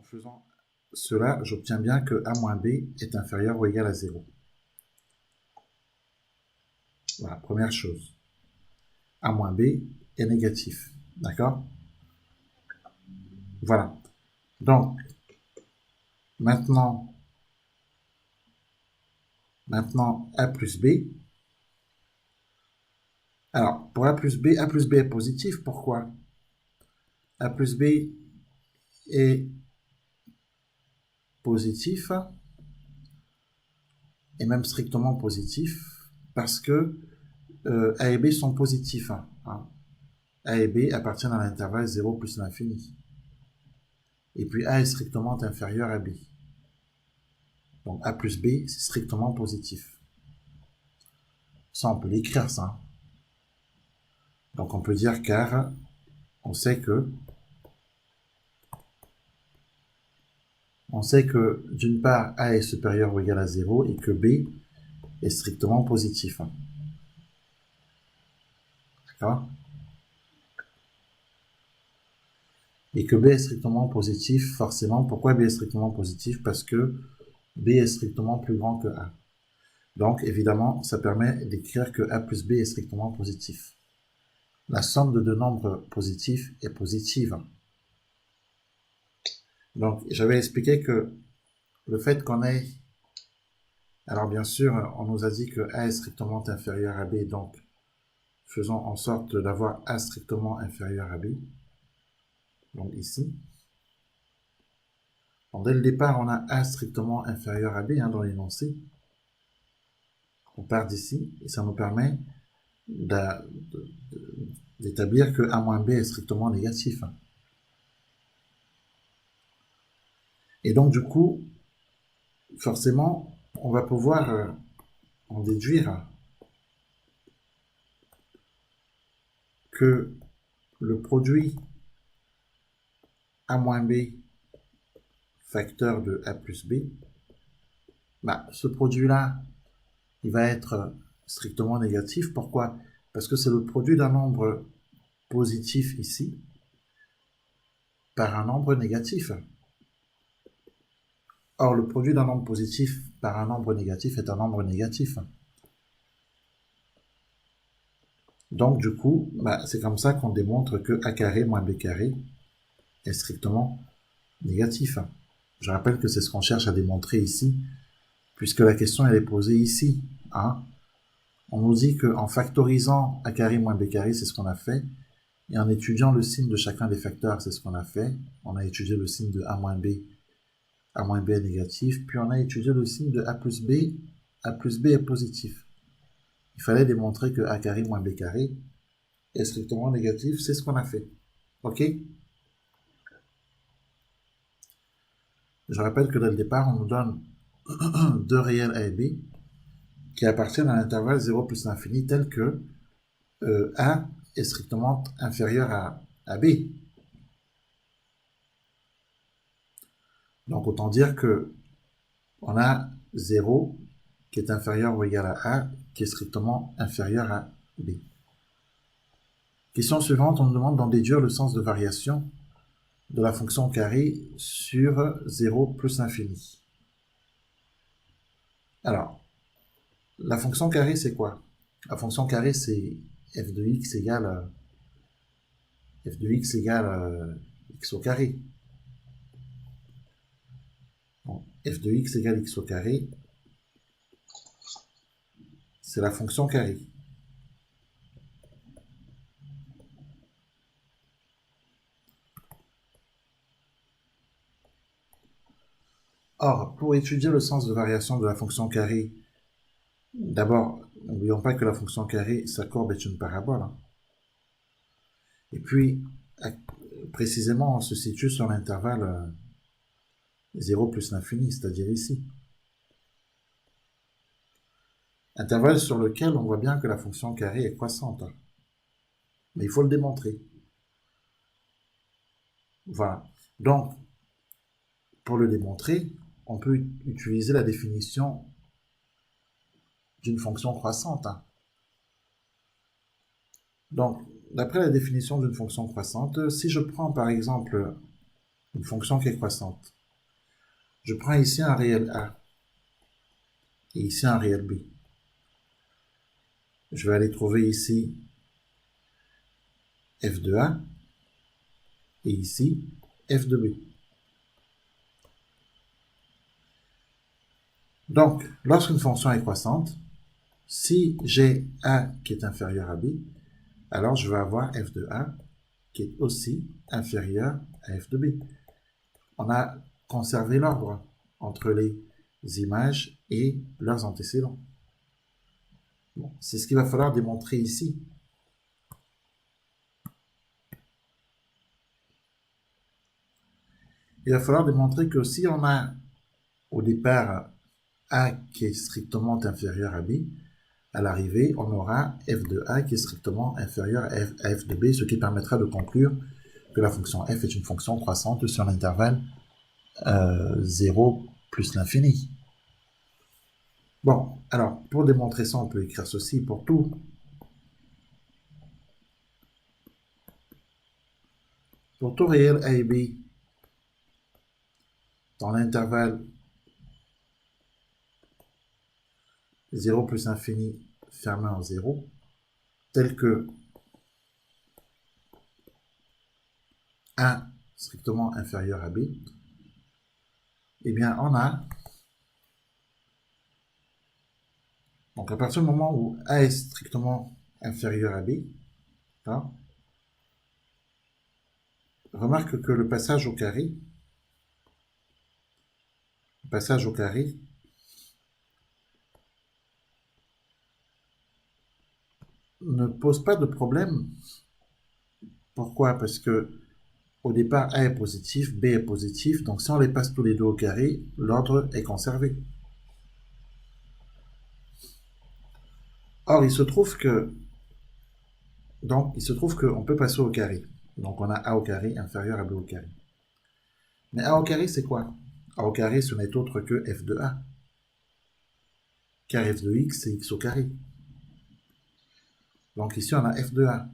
En faisant cela, j'obtiens bien que a moins b est inférieur ou égal à 0. Voilà, première chose. A moins b est négatif. D'accord? Voilà. Donc, maintenant a plus b. Alors, pour a plus b est positif. Pourquoi? A plus b est positif, et même strictement positif, parce que A et B sont positifs. Hein. A et B appartiennent à l'intervalle 0 plus l'infini. Et puis A est strictement inférieur à B. Donc A plus B, c'est strictement positif. Ça, on peut l'écrire, ça. Donc on peut dire car on sait que d'une part A est supérieur ou égal à 0 et que B est strictement positif. D'accord? Et que B est strictement positif, forcément. Pourquoi B est strictement positif? Parce que B est strictement plus grand que A. Donc, évidemment, ça permet d'écrire que A plus B est strictement positif. La somme de deux nombres positifs est positive. Donc, j'avais expliqué que le fait qu'on ait... Alors, bien sûr, on nous a dit que A est strictement inférieur à B, donc faisons en sorte d'avoir A strictement inférieur à B. Donc, ici. Donc, dès le départ, on a A strictement inférieur à B dans l'énoncé. On part d'ici et ça nous permet d'établir que A moins B est strictement négatif. Et donc, du coup, forcément, on va pouvoir en déduire que le produit A moins B facteur de A plus B, ce produit-là, il va être strictement négatif. Pourquoi? Parce que c'est le produit d'un nombre positif ici par un nombre négatif. Or, le produit d'un nombre positif par un nombre négatif est un nombre négatif. Donc, du coup, c'est comme ça qu'on démontre que A carré moins B carré est strictement négatif. Je rappelle que c'est ce qu'on cherche à démontrer ici, puisque la question elle est posée ici. Hein. On nous dit qu'en factorisant A carré moins B carré, c'est ce qu'on a fait, et en étudiant le signe de chacun des facteurs, c'est ce qu'on a fait. On a étudié le signe de A moins B est négatif, puis on a étudié le signe de A plus B est positif. Il fallait démontrer que A carré moins B carré est strictement négatif, c'est ce qu'on a fait. Ok? Je rappelle que dès le départ, on nous donne deux réels A et B qui appartiennent à l'intervalle 0 plus l'infini tel que A est strictement inférieur à B. Donc autant dire que on a 0 qui est inférieur ou égal à A qui est strictement inférieur à B. Question suivante, on nous demande d'en déduire le sens de variation de la fonction carré sur 0 plus l'infini. Alors, la fonction carré, c'est quoi? La fonction carré, c'est f de x égale x au carré. Bon, f de x égale x au carré, c'est la fonction carré. Or, pour étudier le sens de variation de la fonction carré, d'abord, n'oublions pas que la fonction carré, sa courbe est une parabole. Hein. Et puis, précisément, on se situe sur l'intervalle 0 plus l'infini, c'est-à-dire ici. Intervalle sur lequel on voit bien que la fonction carré est croissante. Hein. Mais il faut le démontrer. Voilà. Donc, pour le démontrer, on peut utiliser la définition d'une fonction croissante. Hein. Donc, d'après la définition d'une fonction croissante, si je prends par exemple une fonction qui est croissante. Je prends ici un réel A et ici un réel B. Je vais aller trouver ici f de A et ici f de B. Donc, lorsqu'une fonction est croissante, si j'ai A qui est inférieur à B, alors je vais avoir f de A qui est aussi inférieur à f de B. On a conservé l'ordre entre les images et leurs antécédents. Bon, c'est ce qu'il va falloir démontrer ici. Il va falloir démontrer que si on a au départ A qui est strictement inférieur à B, à l'arrivée, on aura f de A qui est strictement inférieur à f de B, ce qui permettra de conclure que la fonction f est une fonction croissante sur l'intervalle 0 plus l'infini. Bon, alors, pour démontrer ça, on peut écrire ceci pour tout. Pour tout réel A et B, dans l'intervalle 0 plus infini fermé en 0, tel que A strictement inférieur à B, eh bien, on a, donc à partir du moment où A est strictement inférieur à B, hein, remarque que le passage au carré ne pose pas de problème. Pourquoi? Parce que au départ, A est positif, B est positif, donc si on les passe tous les deux au carré, l'ordre est conservé. Or, il se trouve qu'on peut passer au carré. Donc, on a A au carré inférieur à B au carré. Mais A au carré, c'est quoi? A au carré, ce n'est autre que f de A. Car f de x, c'est x au carré. Donc ici, on a f de A.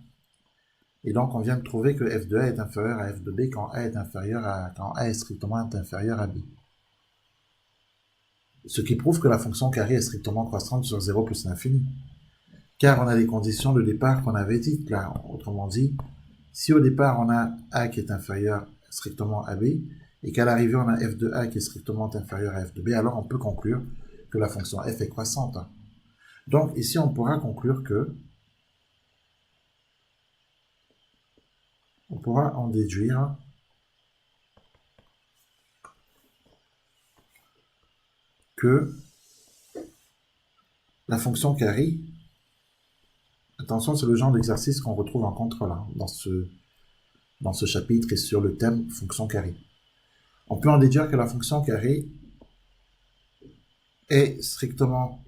Et donc, on vient de trouver que f de A est inférieur à f de B quand A est strictement inférieur à B. Ce qui prouve que la fonction carré est strictement croissante sur 0 plus l'infini. Car on a les conditions de départ qu'on avait dites là. Autrement dit, si au départ on a A qui est inférieur strictement à B, et qu'à l'arrivée on a f de A qui est strictement inférieur à f de B, alors on peut conclure que la fonction f est croissante. Donc ici on pourra conclure que, on pourra en déduire que la fonction carré, attention c'est le genre d'exercice qu'on retrouve en contrôle hein, dans ce chapitre et sur le thème fonction carré. On peut en déduire que la fonction carré est strictement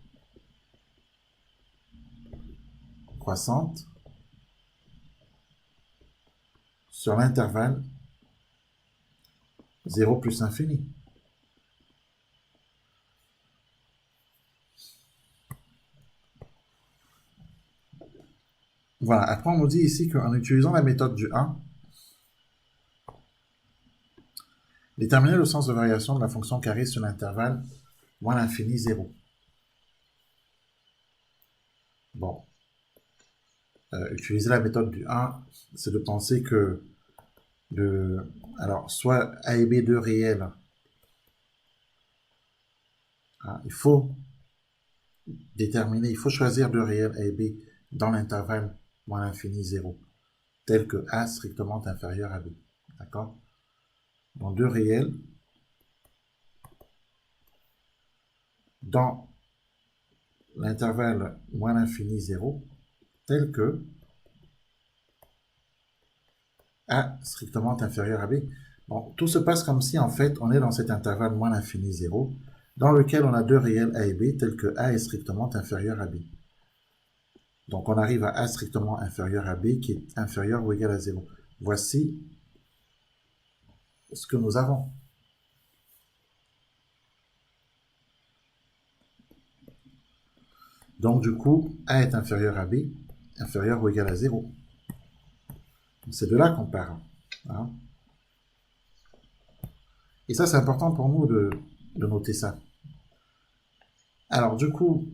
croissante sur l'intervalle 0 plus infini. Voilà, après on nous dit ici qu'en utilisant la méthode du 1, déterminer le sens de variation de la fonction carré sur l'intervalle moins l'infini 0. Bon, utiliser la méthode du 1, c'est de penser que alors, soit A et B deux réels, hein, il faut choisir deux réels A et B dans l'intervalle moins l'infini 0, tel que A strictement inférieur à B. D'accord? Donc deux réels dans l'intervalle moins l'infini 0, tel que A strictement inférieur à B. Bon, tout se passe comme si, en fait, on est dans cet intervalle moins l'infini 0, dans lequel on a deux réels A et B, tels que A est strictement inférieur à B. Donc, on arrive à A strictement inférieur à B, qui est inférieur ou égal à 0. Voici ce que nous avons. Donc, du coup, A est inférieur à B, inférieur ou égal à 0. C'est de là qu'on parle. Hein. Et ça, c'est important pour nous de noter ça. Alors, du coup,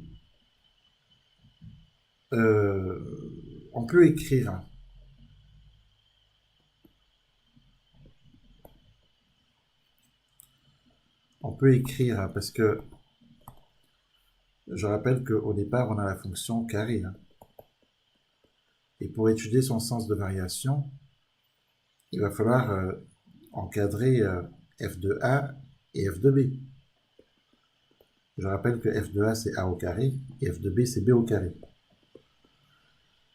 on peut écrire parce que je rappelle qu'au départ, on a la fonction carré. Hein. Et pour étudier son sens de variation, il va falloir encadrer f de A et f de B. Je rappelle que f de A, c'est A au carré, et f de B, c'est B au carré.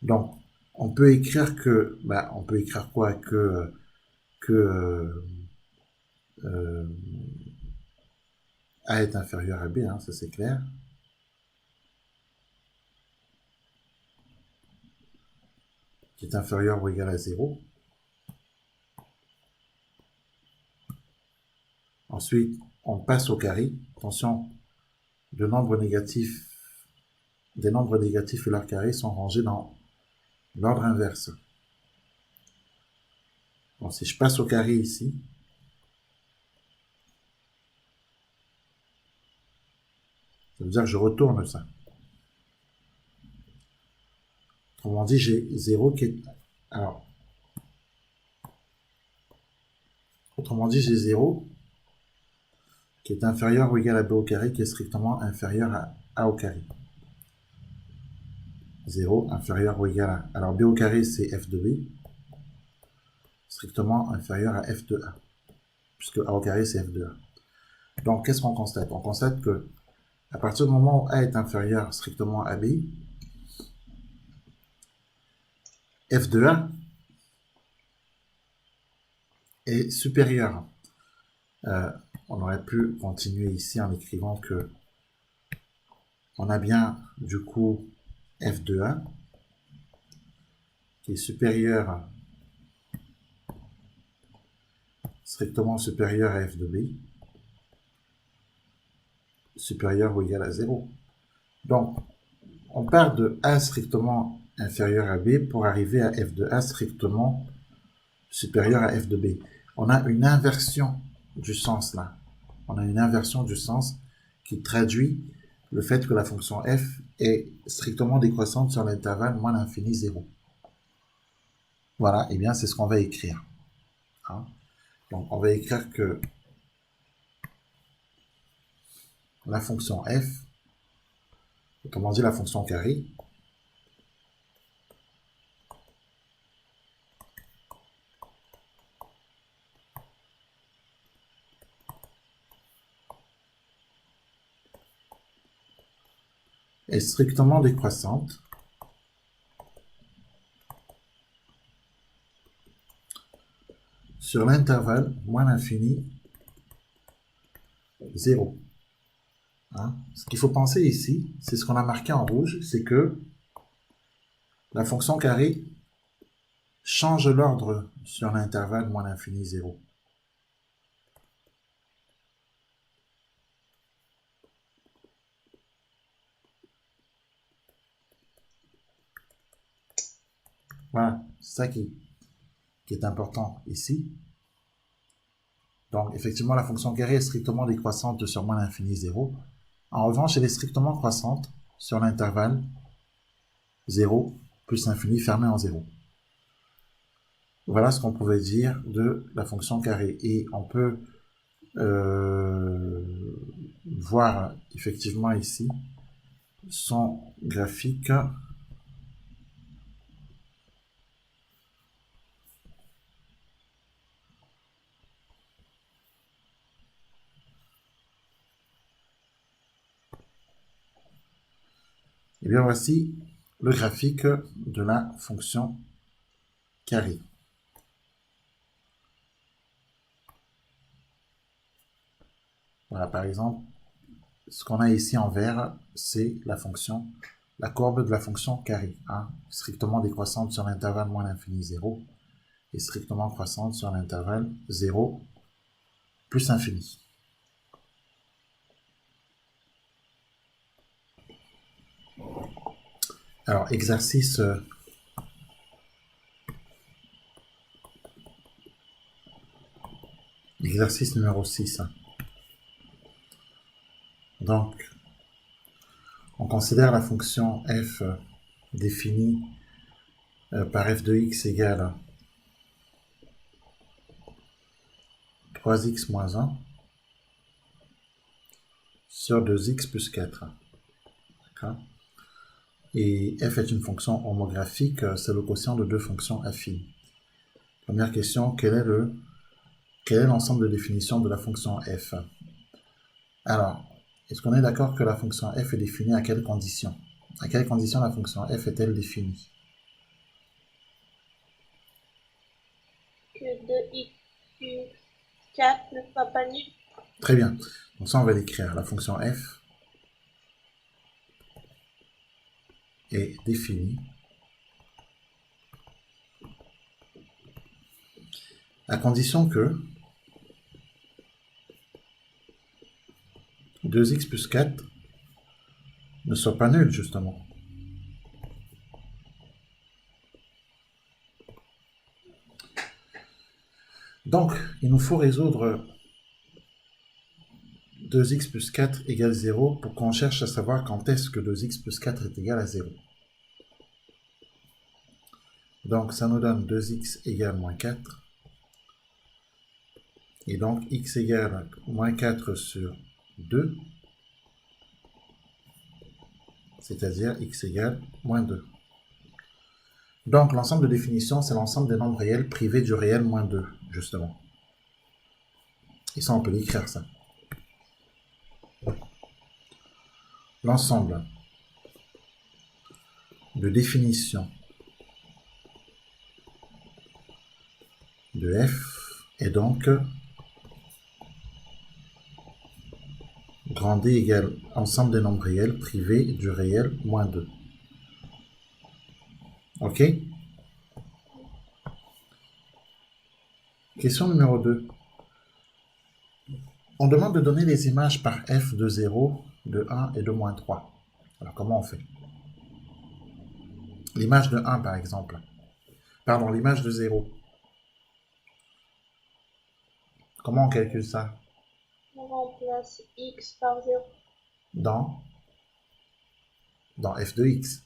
Donc, on peut écrire que, on peut écrire quoi? Que A est inférieur à B, hein, ça c'est clair. Qui est inférieur ou égal à 0. Ensuite, on passe au carré. Attention, des nombres négatifs et leurs carrés sont rangés dans l'ordre inverse. Donc, si je passe au carré ici, ça veut dire que je retourne ça. Autrement dit, j'ai 0 qui est... Alors, autrement dit, j'ai 0 qui est inférieur ou égal à b au carré, qui est strictement inférieur à a au carré. 0 inférieur ou égal à... Alors, b au carré, c'est f de b, strictement inférieur à f de a, puisque a au carré, c'est f de a. Donc, qu'est-ce qu'on constate? On constate que à partir du moment où a est inférieur strictement à b, f de a est supérieur. On aurait pu continuer ici en écrivant que on a bien du coup f de a qui est supérieur, strictement supérieur à f de b, supérieur ou égal à 0. Donc, on part de a strictement inférieur à b pour arriver à f de a strictement supérieur à f de b. On a une inversion du sens là. On a une inversion du sens qui traduit le fait que la fonction f est strictement décroissante sur l'intervalle moins l'infini 0. Voilà, et bien c'est ce qu'on va écrire. Hein. Donc on va écrire que la fonction f, autrement dit la fonction carré, est strictement décroissante sur l'intervalle moins l'infini 0. Hein. Ce qu'il faut penser ici, c'est ce qu'on a marqué en rouge, c'est que la fonction carré change l'ordre sur l'intervalle moins l'infini 0. Voilà, c'est ça qui est important ici. Donc, effectivement, la fonction carré est strictement décroissante sur moins l'infini 0. En revanche, elle est strictement croissante sur l'intervalle 0 plus l'infini fermé en 0. Voilà ce qu'on pouvait dire de la fonction carré. Et on peut voir effectivement ici son graphique. Et bien voici le graphique de la fonction carré. Voilà, par exemple, ce qu'on a ici en vert, c'est la courbe de la fonction carré, hein, strictement décroissante sur l'intervalle moins l'infini 0 et strictement croissante sur l'intervalle 0 plus infini. Alors, exercice Exercice numéro 6. Donc, on considère la fonction f définie par f de x égale 3x moins 1 sur 2x plus 4. Et f est une fonction homographique, c'est le quotient de deux fonctions affines. Première question, quel est l'ensemble de définition de la fonction f? Alors, est-ce qu'on est d'accord que la fonction f est définie à quelles conditions? À quelles conditions la fonction f est-elle définie? Que 2x plus 4 ne soit pas nul. Très bien. Donc ça, on va l'écrire. La fonction f est définie à condition que 2x plus 4 ne soit pas nul, justement. Donc, il nous faut résoudre 2x plus 4 égale 0 pour qu'on cherche à savoir quand est-ce que 2x plus 4 est égal à 0. Donc, ça nous donne 2x égale moins 4. Et donc, x égale moins 4 sur 2, c'est-à-dire x égale moins 2. Donc, l'ensemble de définition, c'est l'ensemble des nombres réels privés du réel moins 2, justement. Et ça, on peut l'écrire, ça. L'ensemble de définition de f est donc grand D égale ensemble des nombres réels privés du réel moins 2. Ok? Question numéro 2. On demande de donner les images par f de 0, de 1 et de moins 3. Alors, comment on fait? L'image de 1, par exemple. Pardon, l'image de 0. Comment on calcule ça? On remplace x par 0. Dans f de x.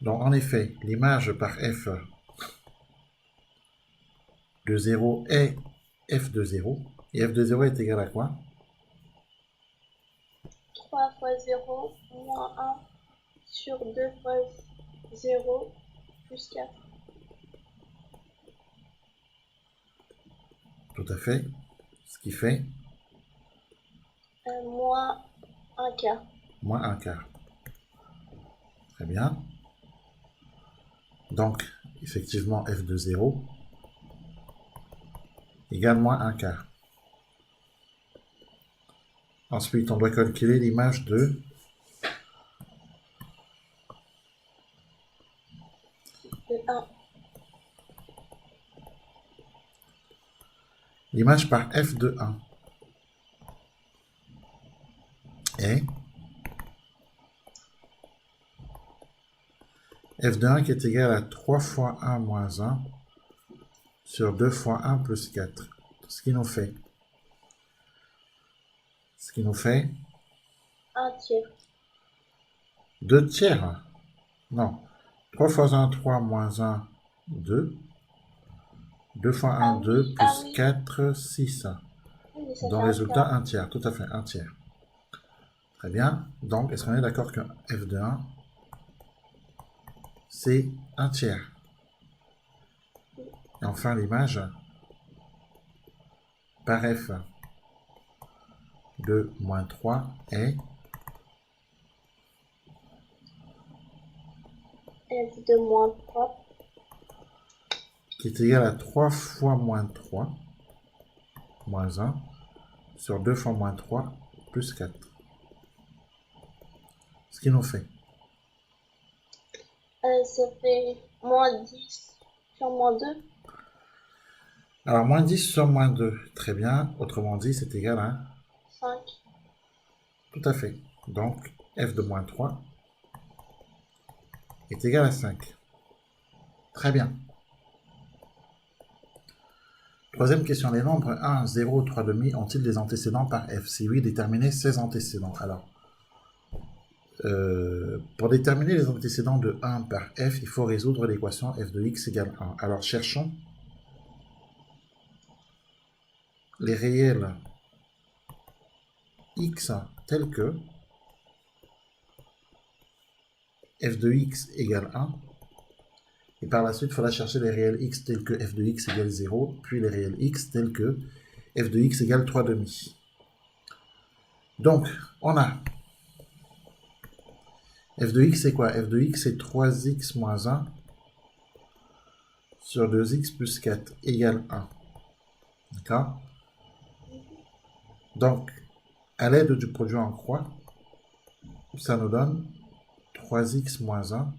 Donc, en effet, l'image par f de 0 est f de 0. Et f de 0 est égal à quoi? 3 fois 0 moins 1 sur 2 fois 0 plus 4. Tout à fait. Ce qui fait Moins 1 quart. moins 1 quart. Très bien. Donc, effectivement, f de 0 égale moins 1 quart. Ensuite, on doit calculer l'image de De 1. l'image par f de 1 est f de 1 qui est égal à 3 fois 1 moins 1 sur 2 fois 1 plus 4. Ce qui nous fait 1 tiers. 2 tiers. Non. 3 fois 1, 3 moins 1, 2. 2 fois 1, 2 plus 4, 6. Oui, mais ça Donc, fait 1 résultat, quart. 1 tiers. Tout à fait, 1 tiers. Très bien. Donc, est-ce qu'on est d'accord que f de 1, c'est 1 tiers? Et enfin, l'image par f de moins 3 est F de moins 3. qui est égal à 3 fois moins 3, moins 1, sur 2 fois moins 3, plus 4. Ce qui nous fait Ça fait moins 10 sur moins 2. alors moins 10 sur moins 2. Très bien. Autrement dit, c'est égal à 5. tout à fait. Donc, f de moins 3 est égal à 5. Très bien. Troisième question, les nombres 1, 0, 3 demi ont-ils des antécédents par f? Si oui, déterminez ces antécédents. Alors, pour déterminer les antécédents de 1 par f, il faut résoudre l'équation f de x égale 1. Alors, cherchons les réels x tels que f de x égale 1. Et par la suite, il faudra chercher les réels x tels que f de x égale 0, puis les réels x tels que f de x égale 3 demi. Donc, on a f de x c'est quoi? F de x c'est 3x moins 1 sur 2x plus 4 égale 1. D'accord? Donc, à l'aide du produit en croix, ça nous donne 3x moins 1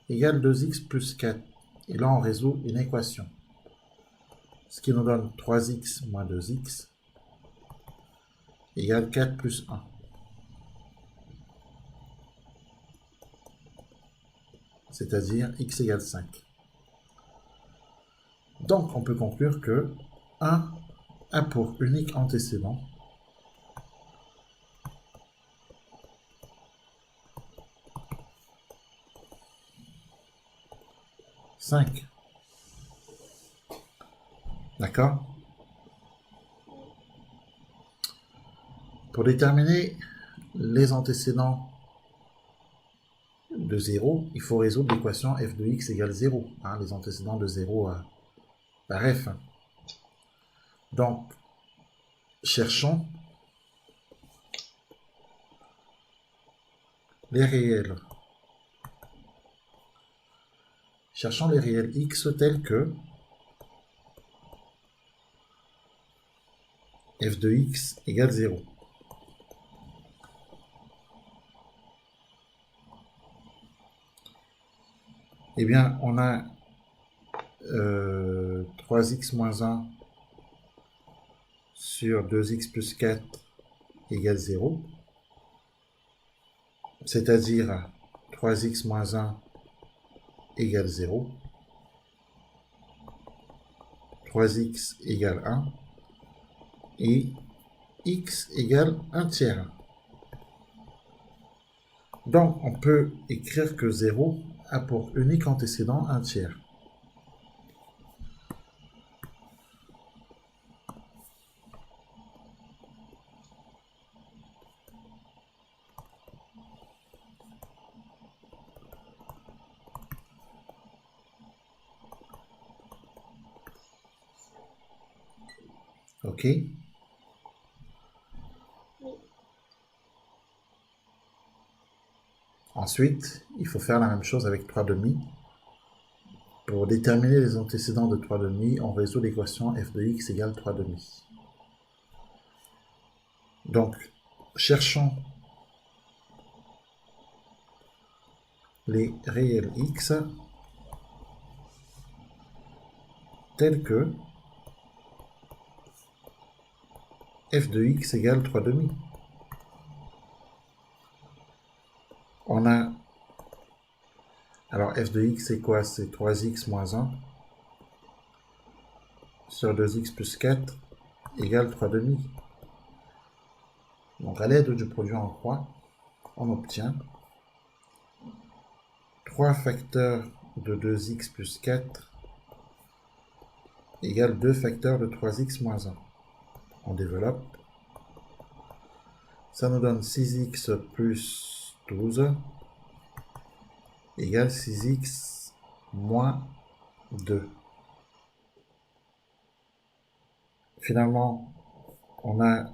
égale 2x plus 4. Et là, on résout une équation. Ce qui nous donne 3x moins 2x égale 4 plus 1. C'est-à-dire x égale 5. Donc, on peut conclure que 1 a pour unique antécédent 5. D'accord? Pour déterminer les antécédents de 0, il faut résoudre l'équation f de x égale 0. Hein, les antécédents de 0 par f. Donc, cherchons les réels. Cherchons les réels x tels que f de x égale 0. Eh bien, on a 3x moins 1 sur 2x plus 4 égale 0. C'est-à-dire 3x moins 1 égale 0. 3x égale 1. Et x égale 1 tiers. Donc, on peut écrire que 0 a pour unique antécédent 1 tiers. OK? Ensuite, il faut faire la même chose avec 3 demi. Pour déterminer les antécédents de 3 demi, on résout l'équation f de x égale 3 demi. Donc, cherchons les réels x tels que f de x égale 3 demi. On a... Alors, f de x, c'est quoi? C'est 3x moins 1 sur 2x plus 4 égale 3 demi. Donc, à l'aide du produit en croix, on obtient 3 facteurs de 2x plus 4 égale 2 facteurs de 3x moins 1. On développe. Ça nous donne 6x plus 12 égale 6x moins 2. Finalement, on a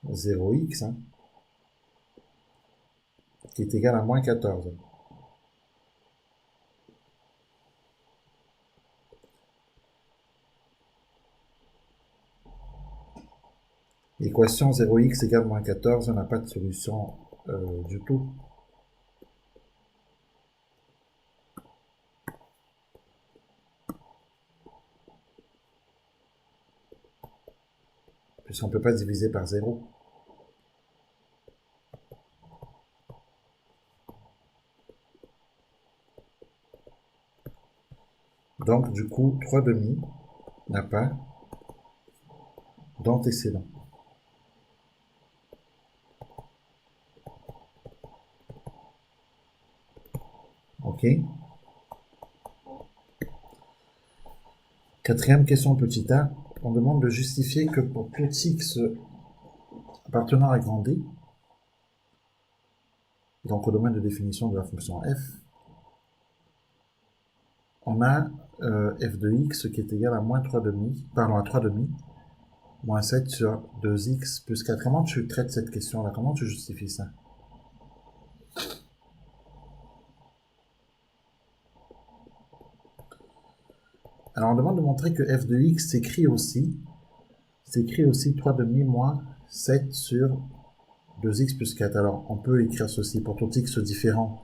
0x qui est égal à moins 14. L'équation 0x égale moins 14 n'a pas de solution du tout. Puisqu'on ne peut pas diviser par 0. Donc, du coup, 3 demi pas d'antécédent. Ok. Quatrième question petit a, on demande de justifier que pour tout x appartenant à grand D, donc au domaine de définition de la fonction f, on a f de x qui est égal à moins 3 demi, pardon, à 3 demi, moins 7 sur 2x plus 4. Comment tu traites cette question-là? Comment tu justifies ça? Alors on demande de montrer que f de x s'écrit aussi 3 demi moins 7 sur 2x plus 4. Alors on peut écrire ceci pour tout x différent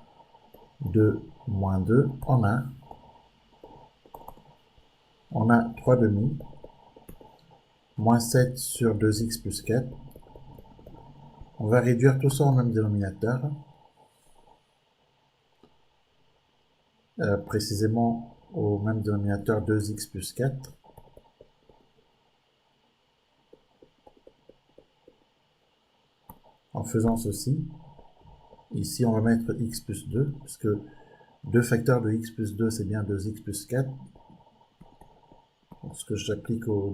de moins 2, on a 3 demi moins 7 sur 2x plus 4. On va réduire tout ça au même dénominateur. Précisément au même dénominateur 2x plus 4. En faisant ceci, ici on va mettre x plus 2, puisque 2 facteurs de x plus 2 c'est bien 2x plus 4. Donc, ce que j'applique au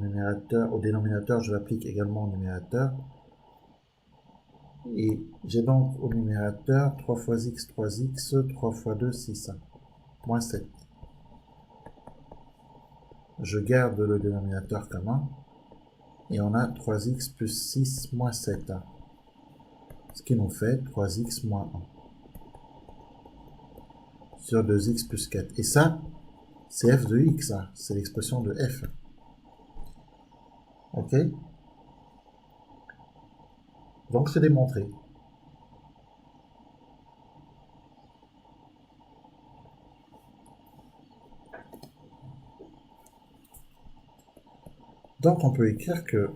dénominateur, je l'applique également au numérateur. Et j'ai donc au numérateur 3 fois x, 3x, 3 fois 2, 6, moins 7. Je garde le dénominateur commun, et on a 3x plus 6 moins 7. Ce qui nous fait 3x moins 1 sur 2x plus 4. Et ça, c'est f de x, c'est l'expression de f. Ok? Donc c'est démontré. Donc on peut écrire que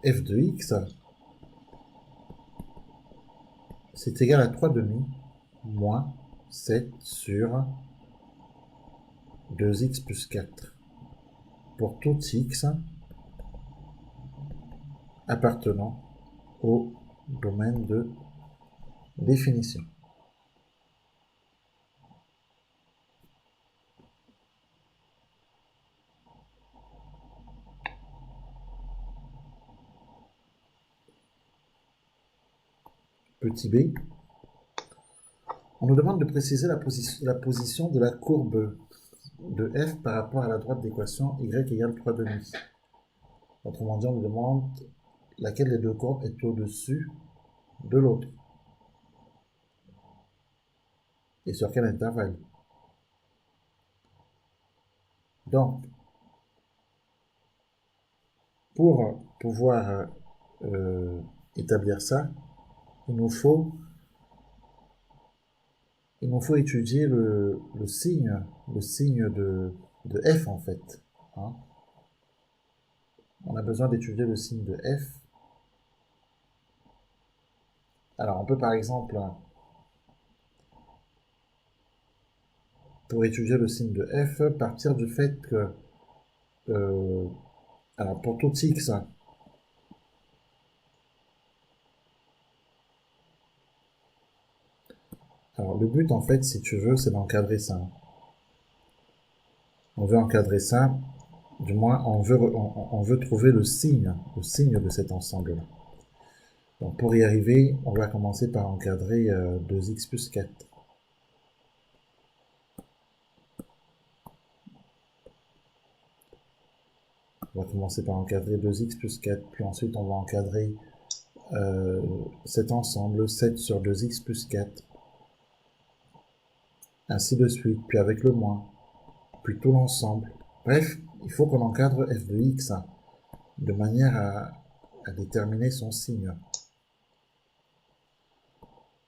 f de x, c'est égal à 3 demi moins 7 sur 2x plus 4 pour tout x appartenant au domaine de définition. Petit b, on nous demande de préciser la position de la courbe de f par rapport à la droite d'équation y égale 3 demi. Autrement dit, on nous demande laquelle des deux courbes est au-dessus de l'autre. Et sur quel intervalle. Donc, pour pouvoir établir ça, il nous faut étudier le signe de f en fait. Hein. On a besoin d'étudier le signe de f. Alors on peut par exemple, pour étudier le signe de f, partir du fait que, alors pour tout x, alors le but en fait, si tu veux, c'est d'encadrer ça. On veut encadrer ça, du moins on veut trouver le signe de cet ensemble-là. Donc pour y arriver, on va commencer par encadrer 2x plus 4. On va commencer par encadrer 2x plus 4, puis ensuite on va encadrer cet ensemble 7 sur 2x plus 4. Ainsi de suite, puis avec le moins, puis tout l'ensemble. Bref, il faut qu'on encadre f de x de manière à déterminer son signe.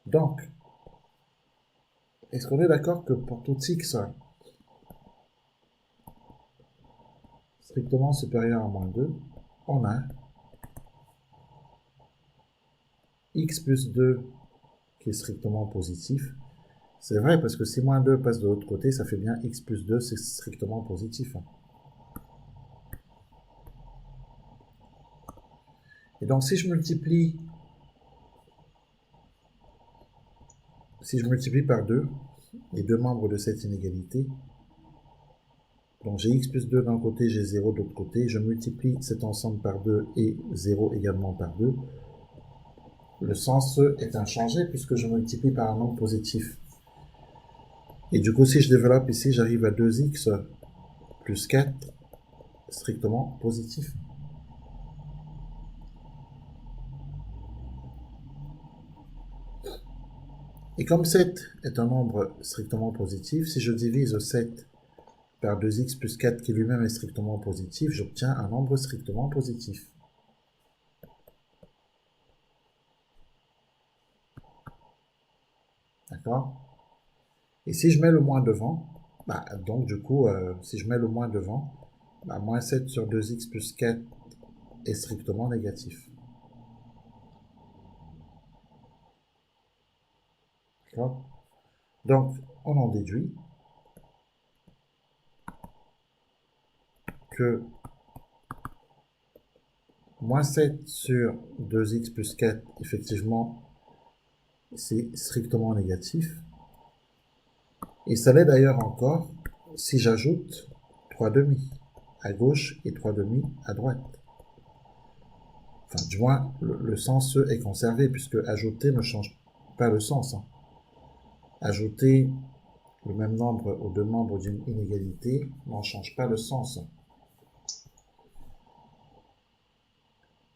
Donc, est-ce qu'on est d'accord que pour tout x strictement supérieur à moins 2, on a x plus 2 qui est strictement positif. C'est vrai parce que si moins 2 passe de l'autre côté, ça fait bien x plus 2, c'est strictement positif. Et donc, si je multiplie par 2 les deux membres de cette inégalité, donc j'ai x plus 2 d'un côté, j'ai 0 de l'autre côté, je multiplie cet ensemble par 2 et 0 également par 2, le sens est inchangé puisque je multiplie par un nombre positif. Et du coup, si je développe ici, j'arrive à 2x plus 4, strictement positif. Et comme 7 est un nombre strictement positif, si je divise 7 par 2x plus 4 qui lui-même est strictement positif, j'obtiens un nombre strictement positif. D'accord? Et si je mets le moins devant, donc du coup, si je mets le moins devant, moins 7 sur 2x plus 4 est strictement négatif. D'accord? Donc, on en déduit que moins 7 sur 2x plus 4, effectivement, c'est strictement négatif. Et ça l'est d'ailleurs encore si j'ajoute 3 demi à gauche et 3 demi à droite. Enfin, du moins, le sens est conservé, puisque ajouter ne change pas le sens. Ajouter le même nombre aux deux membres d'une inégalité n'en change pas le sens.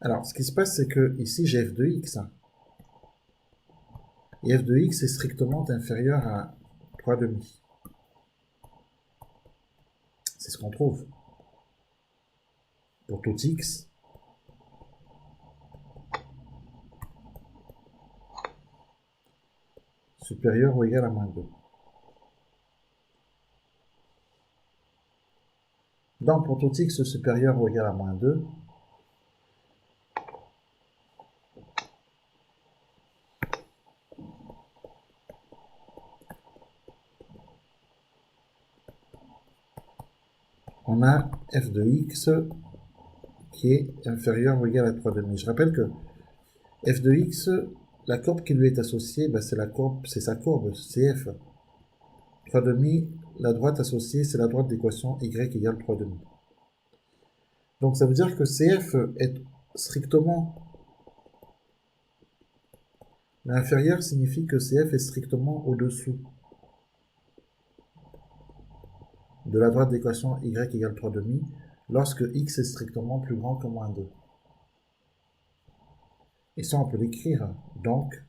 Alors, ce qui se passe, c'est que ici, j'ai f de x. Et f de x est strictement inférieur à 3 demi. C'est ce qu'on trouve. Pour tout x, supérieur ou égal à moins 2. Donc, pour tout x supérieur ou égal à moins 2, on a f de x qui est inférieur ou égal à 3 demi. Je rappelle que f de x, la courbe qui lui est associée, c'est sa courbe, CF. 3 demi, la droite associée, c'est la droite d'équation y égale 3 demi. Donc ça veut dire que CF est strictement... L'inférieur signifie que CF est strictement au-dessous de la droite d'équation y égale 3 demi lorsque x est strictement plus grand que moins 2. Et ça, on peut l'écrire. Donc,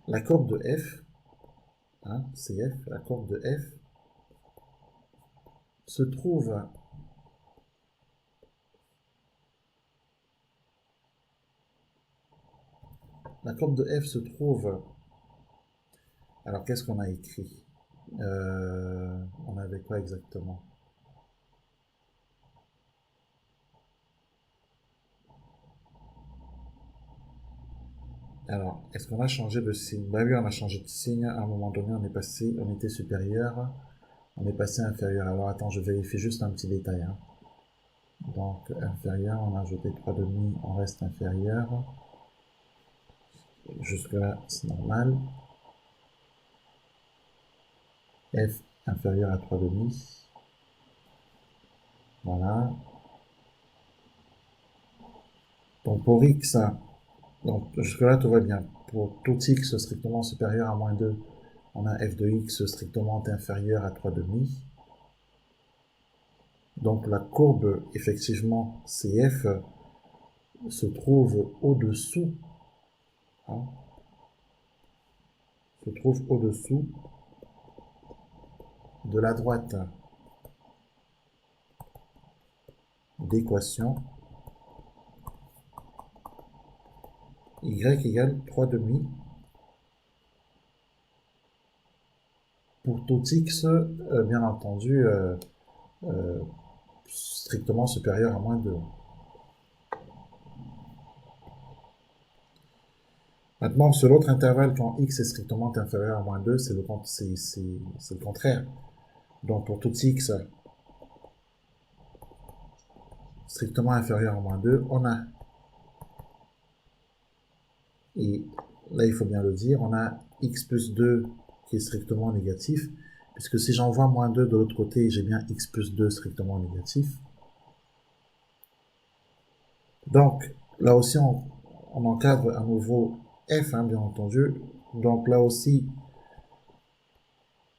la courbe de f, CF, la courbe de f, se trouve la courbe de f se trouve... Alors, qu'est-ce qu'on a écrit? On avait quoi exactement? Alors, est-ce qu'on a changé de signe? Bah oui, on a changé de signe. À un moment donné, on était supérieur, on est passé inférieur. Alors, attends, je vérifie juste un petit détail. Donc, inférieur, on a ajouté 3 demi, on reste inférieur. Jusque-là, c'est normal. F inférieur à 3 demi. Voilà. Donc, pour x, donc jusque-là, tout va bien. Pour tout x strictement supérieur à moins 2, on a f de x strictement inférieur à 3 demi. Donc la courbe, effectivement, CF se trouve au-dessous, se trouve au-dessous de la droite d'équation y égale 3 demi pour tout x, bien entendu, strictement supérieur à moins 2. Maintenant, sur l'autre intervalle, quand x est strictement inférieur à moins 2, c'est le contraire. Donc pour tout x strictement inférieur à moins 2, on a, et là il faut bien le dire, on a x plus 2 qui est strictement négatif, puisque si j'envoie moins 2 de l'autre côté, j'ai bien x plus 2 strictement négatif. Donc, là aussi, on encadre à nouveau f, hein, bien entendu. Donc là aussi,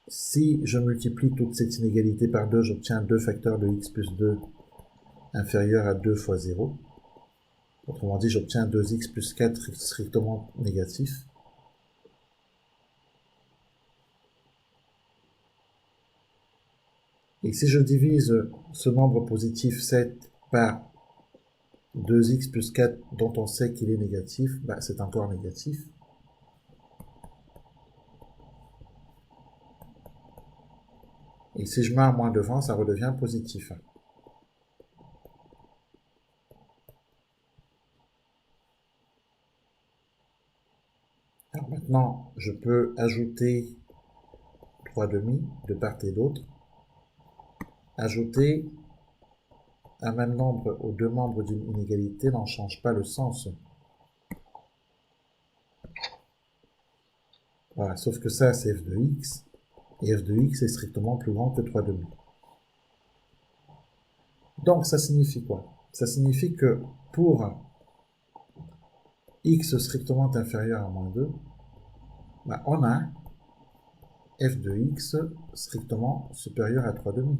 si je multiplie toute cette inégalité par 2, j'obtiens 2 facteurs de x plus 2 inférieur à 2 fois 0. Autrement dit, j'obtiens 2x plus 4 strictement négatif. Et si je divise ce nombre positif 7 par 2x plus 4 dont on sait qu'il est négatif, bah, c'est encore négatif. Et si je mets un moins devant, ça redevient positif. Alors maintenant, je peux ajouter 3 demi de part et d'autre. Ajouter un même nombre aux deux membres d'une inégalité n'en change pas le sens. Voilà, sauf que ça, c'est f de x, et f de x est strictement plus grand que 3 demi. Donc, ça signifie quoi? Ça signifie que pour x strictement inférieur à moins 2, bah, on a f de x strictement supérieur à 3 demi.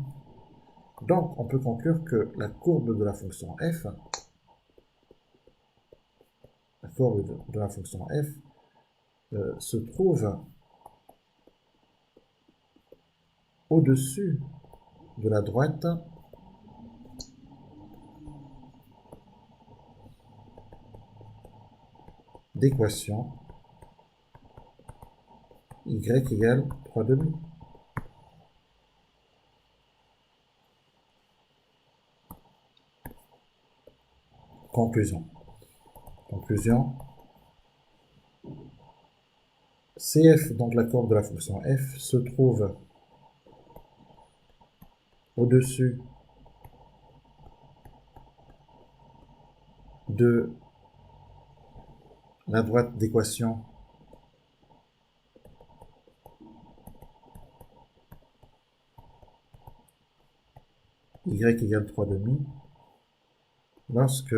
Donc, on peut conclure que la courbe de la fonction f, se trouve au-dessus de la droite d'équation y égale 3 demi. Conclusion. Conclusion. CF, donc la courbe de la fonction f, se trouve au-dessus de la droite d'équation y égale 3 demi lorsque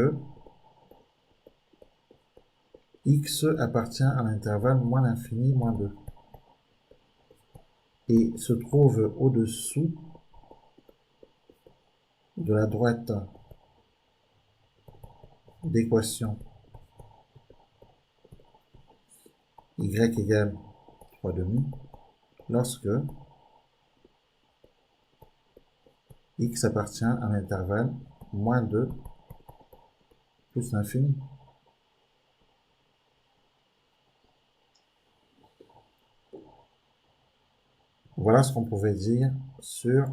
x appartient à l'intervalle moins l'infini moins 2 et se trouve au-dessous de la droite d'équation y égale 3 demi lorsque x appartient à l'intervalle moins 2 plus l'infini. Voilà ce qu'on pouvait dire sur